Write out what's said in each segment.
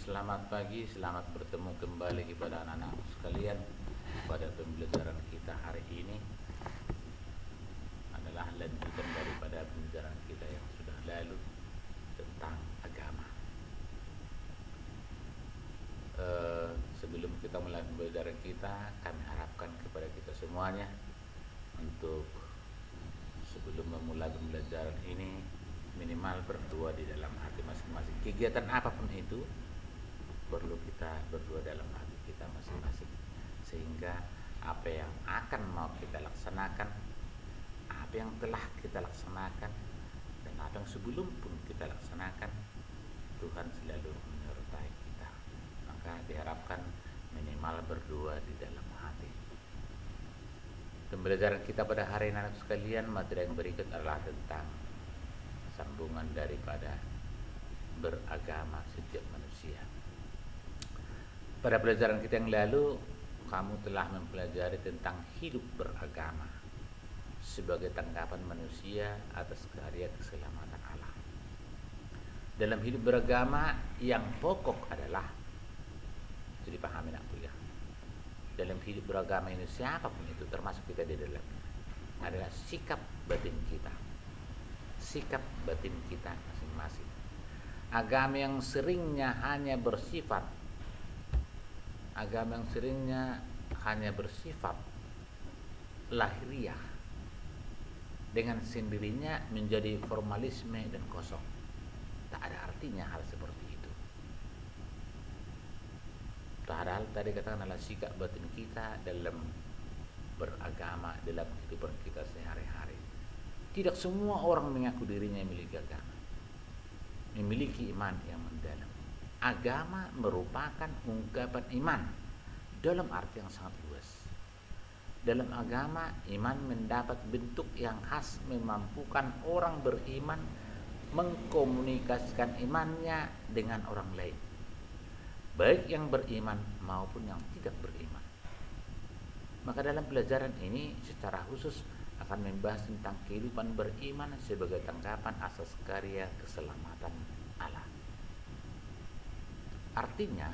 Selamat pagi, selamat bertemu kembali kepada anak-anak sekalian. Pada pembelajaran kita hari ini adalah lanjutan daripada pembelajaran kita yang sudah lalu tentang agama. Sebelum kita mulai pembelajaran kita, kami harapkan kepada kita semuanya untuk sebelum memulai pembelajaran ini minimal berdua di dalam hati masing-masing. Kegiatan apapun itu perlu kita berdua dalam hati kita masing-masing, sehingga apa yang akan mau kita laksanakan, apa yang telah kita laksanakan, dan apa yang sebelum pun kita laksanakan, Tuhan selalu menyertai kita. Maka diharapkan minimal berdua di dalam hati. Pembelajaran kita pada hari ini anak sekalian, materi yang berikut adalah tentang sambungan daripada beragama setiap manusia. Pada pelajaran kita yang lalu, kamu telah mempelajari tentang hidup beragama sebagai tanggapan manusia atas karya keselamatan Allah. Dalam hidup beragama yang pokok adalah, jadi pahami nak kuliah, dalam hidup beragama ini siapapun itu, termasuk kita di dalamnya, adalah sikap batin kita, sikap batin kita masing-masing. Agama yang seringnya hanya bersifat lahiriah, dengan sendirinya menjadi formalisme dan kosong. Tak ada artinya hal seperti itu. Padahal tadi katakan adalah sikap batin kita dalam beragama, dalam kehidupan kita sehari-hari. Tidak semua orang mengaku dirinya memiliki agama, memiliki iman yang mendalam. Agama merupakan ungkapan iman dalam arti yang sangat luas. Dalam agama, iman mendapat bentuk yang khas, memampukan orang beriman mengkomunikasikan imannya dengan orang lain, baik yang beriman maupun yang tidak beriman. Maka dalam pelajaran ini secara khusus akan membahas tentang kehidupan beriman sebagai tanggapan asas karya keselamatan Allah. Artinya,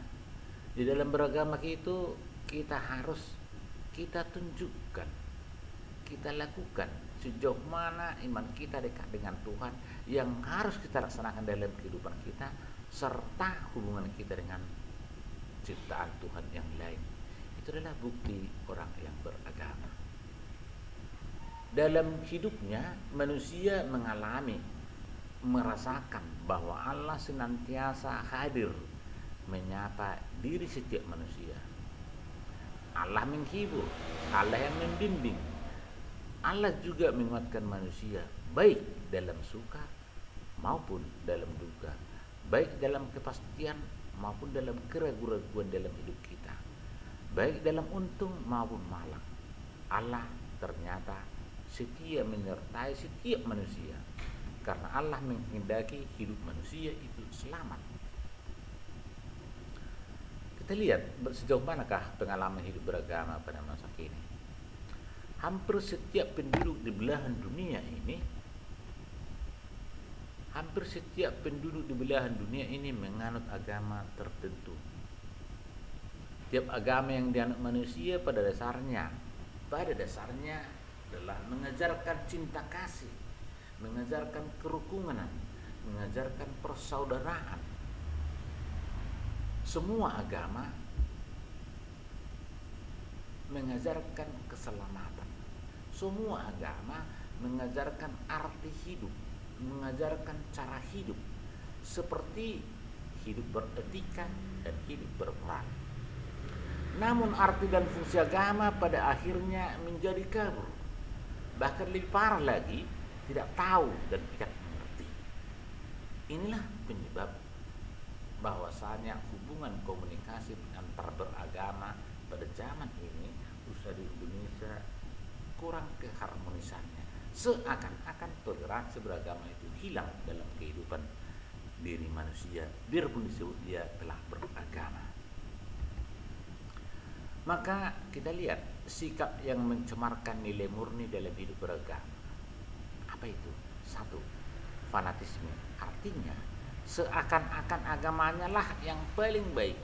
di dalam beragama itu kita harus kita tunjukkan, kita lakukan sejauh mana iman kita dekat dengan Tuhan yang harus kita laksanakan dalam kehidupan kita, serta hubungan kita dengan ciptaan Tuhan yang lain. Itu adalah bukti orang yang beragama. Dalam hidupnya manusia merasakan bahwa Allah senantiasa hadir menyapa diri setiap manusia. Allah menghibur, Allah yang membimbing. Allah juga menguatkan manusia, baik dalam suka maupun dalam duka, baik dalam kepastian maupun dalam keraguan-keraguan dalam hidup kita, baik dalam untung maupun malang. Allah ternyata setia menyertai setiap manusia, karena Allah menghendaki hidup manusia itu selamat. Kita lihat sejauh manakah pengalaman hidup beragama pada masa kini. Hampir setiap penduduk di belahan dunia ini, menganut agama tertentu. Tiap agama yang dianut manusia pada dasarnya adalah mengajarkan cinta kasih, mengajarkan kerukunan, mengajarkan persaudaraan. Semua agama mengajarkan keselamatan. Semua agama mengajarkan arti hidup, mengajarkan cara hidup, seperti hidup beretika dan hidup bermoral. Namun arti dan fungsi agama pada akhirnya menjadi kabur. Bahkan lebih parah lagi, tidak tahu dan tidak mengerti. Inilah penyebab bahwasanya hubungan komunikasi antar beragama pada zaman ini, khususnya di Indonesia, kurang keharmonisannya. Seakan-akan toleransi beragama itu hilang dalam kehidupan diri manusia, biarpun disebut dia telah beragama. Maka kita lihat sikap yang mencemarkan nilai murni dalam hidup beragama. Apa itu? Satu, fanatisme. Artinya seakan-akan agamanya lah yang paling baik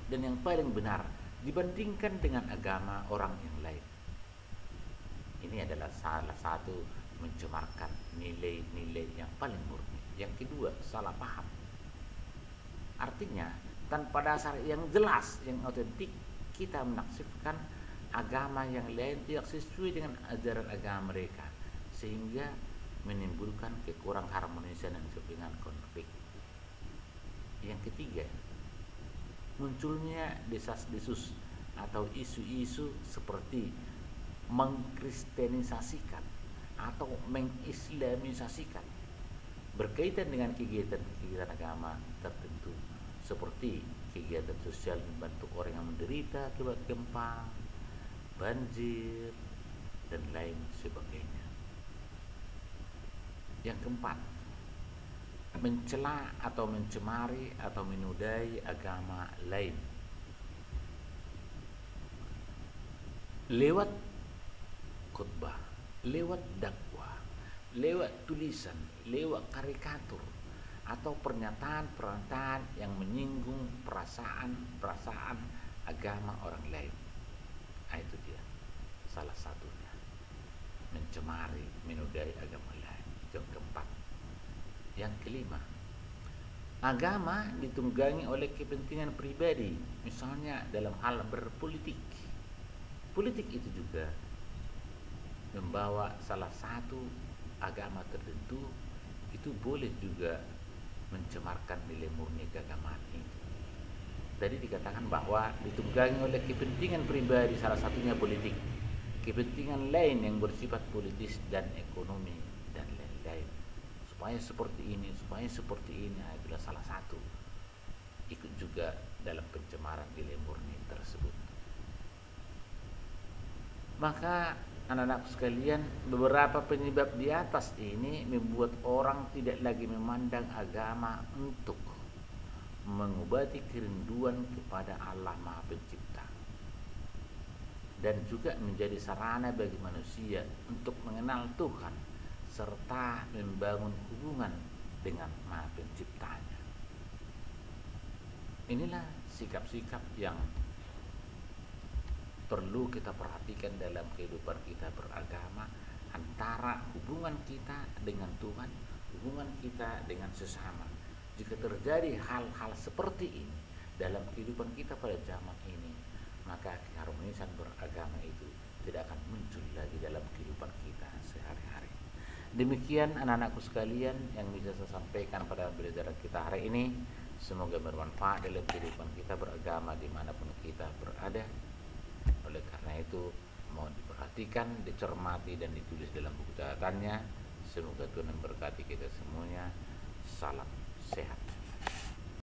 dan yang paling benar dibandingkan dengan agama orang yang lain. Ini adalah salah satu mencemarkan nilai-nilai yang paling murni. Yang kedua, salah paham. Artinya, tanpa dasar yang jelas, yang otentik, kita menafsirkan agama yang lain tidak sesuai dengan ajaran agama mereka, sehingga menimbulkan kekurang harmonisan dan dengan konflik. Yang ketiga, munculnya desas-desus atau isu-isu seperti mengkristenisasikan atau mengislamisasikan berkaitan dengan kegiatan-kegiatan agama tertentu, seperti kegiatan sosial membantu orang yang menderita akibat gempa, banjir, dan lain sebagainya. Yang keempat, mencela atau mencemari atau menodai agama lain lewat khutbah, lewat dakwah, lewat tulisan, lewat karikatur, atau pernyataan-pernyataan yang menyinggung perasaan agama orang lain. Nah, itu dia salah satunya, mencemari, menodai agama lain. Yang keempat. Yang kelima, agama ditunggangi oleh kepentingan pribadi, misalnya dalam hal berpolitik. Politik itu juga membawa salah satu agama tertentu, itu boleh juga mencemarkan nilai murni keagamaan itu. Tadi dikatakan bahwa ditunggangi oleh kepentingan pribadi, salah satunya politik, kepentingan lain yang bersifat politis dan ekonomi dan lain-lain, supaya seperti ini, nah, itulah salah satu ikut juga dalam pencemaran nilai murni tersebut. Maka anak-anak sekalian, beberapa penyebab di atas ini membuat orang tidak lagi memandang agama untuk mengobati kerinduan kepada Allah Maha Pencipta, dan juga menjadi sarana bagi manusia untuk mengenal Tuhan serta membangun hubungan dengan Maha Penciptanya. Inilah sikap-sikap yang perlu kita perhatikan dalam kehidupan kita beragama, antara hubungan kita dengan Tuhan, hubungan kita dengan sesama. Jika terjadi hal-hal seperti ini dalam kehidupan kita pada zaman ini, maka keharmonisan beragama itu tidak akan muncul lagi dalam kehidupan kita sehari-hari. Demikian anak-anakku sekalian yang bisa saya sampaikan pada pelajaran kita hari ini. Semoga bermanfaat dalam kehidupan kita beragama dimanapun kita berada. Oleh karena itu, mohon diperhatikan, dicermati, dan ditulis dalam buku catatannya. Semoga Tuhan memberkati kita semuanya. Salam sehat.